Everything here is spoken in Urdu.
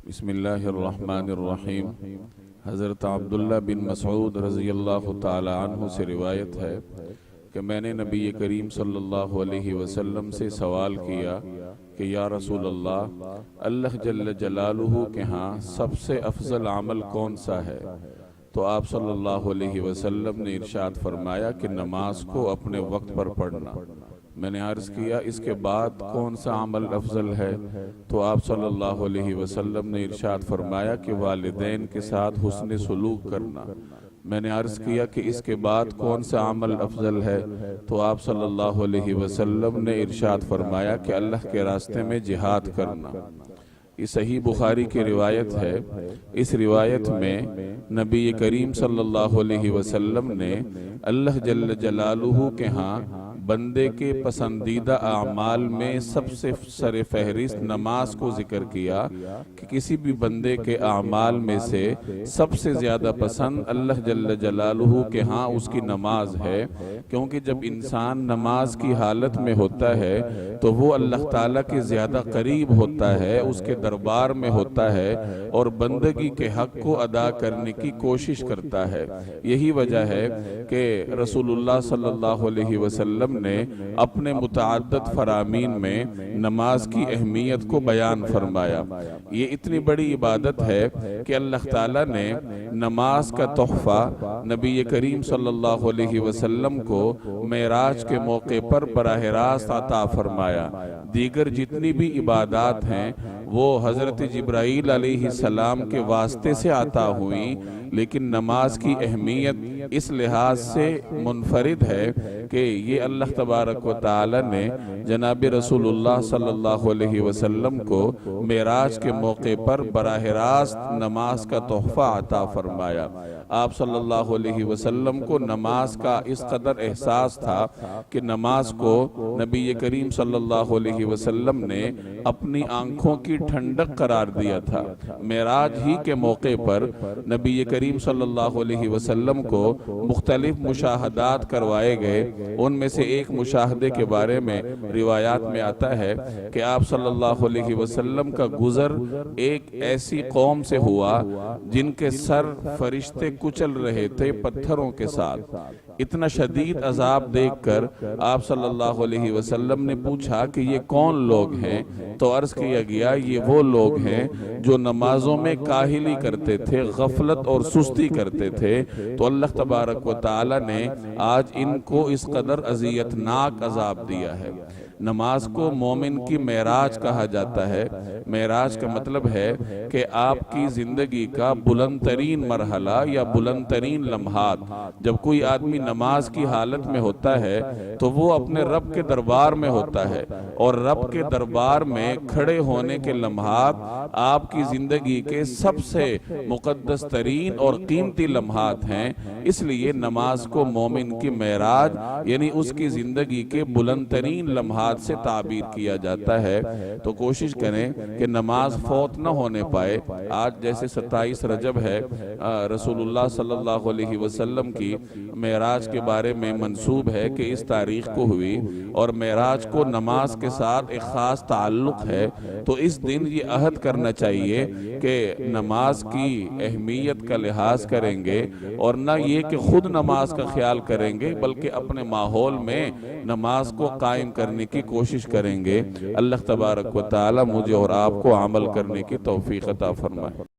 بسم اللہ الرحمن الرحیم۔ حضرت عبداللہ بن مسعود رضی اللہ تعالی عنہ سے روایت ہے کہ میں نے نبی کریم صلی اللہ علیہ وسلم سے سوال کیا کہ یا رسول اللہ جل جلالہ کے ہاں سب سے افضل عمل کون سا ہے؟ تو آپ صلی اللہ علیہ وسلم نے ارشاد فرمایا کہ نماز کو اپنے وقت پر پڑھنا۔ میں نے عرض کیا اس کے بعد کون سا عمل افضل ہے؟ تو آپ صلی اللہ علیہ وسلم نے ارشاد فرمایا کہ والدین کے ساتھ حسن سلوک کرنا۔ میں نے عرض کیا کہ اس کے بعد کون سا عمل افضل ہے؟ تو آپ صلی اللہ علیہ وسلم نے ارشاد فرمایا کہ اللہ کے راستے میں جہاد کرنا۔ یہ صحیح بخاری کی روایت ہے۔ اس روایت میں نبی کریم صلی اللہ علیہ وسلم نے اللہ جل جلالہ کے ہاں بندے کے پسندیدہ اعمال میں سب سے سر فہرست نماز کو ذکر کیا کہ کسی بھی بندے کے اعمال میں سے سب سے زیادہ پسند اللہ جل جلالہ کے ہاں اس کی نماز ہے، کیونکہ جب انسان نماز کی حالت میں ہوتا ہے تو وہ اللہ تعالیٰ کے زیادہ قریب ہوتا ہے، اس کے دربار میں ہوتا ہے اور بندگی کے حق کو ادا کرنے کی کوشش کرتا ہے۔ یہی وجہ ہے کہ رسول اللہ صلی اللہ علیہ وسلم نے اپنے متعدد فرامین میں نماز کی اہمیت کو بیان فرمایا۔ یہ اتنی بڑی عبادت ہے کہ اللہ تعالیٰ نے نماز کا تحفہ نبی کریم صلی اللہ علیہ وسلم کو معراج کے موقع پر براہ راست عطا فرمایا۔ دیگر جتنی بھی عبادات ہیں وہ حضرت جبرائیل علیہ السلام کے واسطے سے عطا ہوئیں، لیکن نماز کی اہمیت اس لحاظ سے منفرد ہے کہ یہ اللہ تبارک و تعالی نے جناب رسول اللہ صلی اللہ علیہ وسلم کو معراج کے موقع پر براہ راست نماز کا تحفہ عطا فرمایا۔ آپ صلی اللہ علیہ وسلم کو نماز کا اس قدر احساس تھا کہ نماز کو نبی کریم صلی اللہ علیہ وسلم نے اپنی آنکھوں کی ٹھنڈک قرار دیا تھا۔ معراج ہی کے موقع پر نبی کریم صلی اللہ علیہ وسلم کو مختلف مشاہدات کروائے گئے۔ ان میں سے ایک مشاہدے کے بارے میں روایات میں آتا ہے کہ آپ صلی اللہ علیہ وسلم کا گزر ایک ایسی قوم سے ہوا جن کے سر فرشتے کچل رہے تھے پتھروں کے ساتھ۔ اتنا شدید عذاب دیکھ کر آپ صلی اللہ علیہ وسلم نے پوچھا کہ یہ کون لوگ ہیں؟ تو عرض کیا گیا یہ وہ لوگ ہیں جو نمازوں میں کاہلی کرتے تھے، غفلت اور سستی کرتے تھے۔ تو اللہ تبارک و تعالی نے آج ان کو اس قدر اذیتناک عذاب دیا ہے۔ نماز کو مومن کی معراج کہا جاتا ہے۔ معراج کا مطلب ہے کہ آپ کی زندگی کا بلند ترین مرحلہ یا بلند ترین لمحات۔ جب کوئی آدمی نماز کی حالت میں ہوتا ہے تو وہ اپنے رب کے دربار میں ہوتا ہے، اور رب کے دربار میں کھڑے ہونے کے لمحات آپ کی زندگی کے سب سے مقدس ترین اور قیمتی لمحات ہیں۔ اس لیے نماز کو مومن کی معراج یعنی اس کی زندگی کے بلند ترین لمحات سے تعبیر کیا جاتا ہے۔ تو کوشش کریں کہ نماز فوت نہ ہونے پائے۔ آج جیسے 27 رجب ہے، رسول اللہ صلی اللہ علیہ وسلم کی معراج کے بارے میں منسوب ہے کہ اس تاریخ کو ہوئی، اور معراج کو نماز کے ساتھ ایک خاص تعلق ہے۔ تو اس دن یہ عہد کرنا چاہیے کہ نماز کی اہمیت کا لحاظ کریں گے، اور نہ یہ کہ خود نماز کا خیال کریں گے بلکہ اپنے ماحول میں نماز کو قائم کرنے کی کوشش کریں گے۔ اللہ تبارک و تعالی مجھے اور آپ کو عمل کرنے کی توفیق عطا فرمائے۔